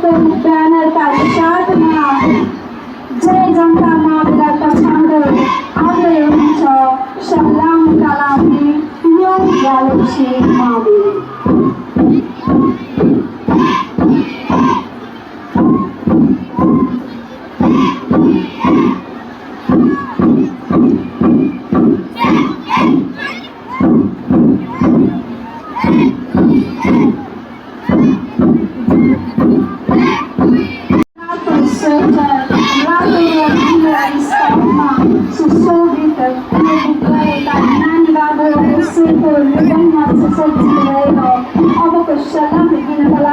banner का साथ में जय जनता माविला पछाडो आउँदै हुनुहुन्छ सलामका लागि यो ग्यालेक्सी मावि अब को सलाम दिनको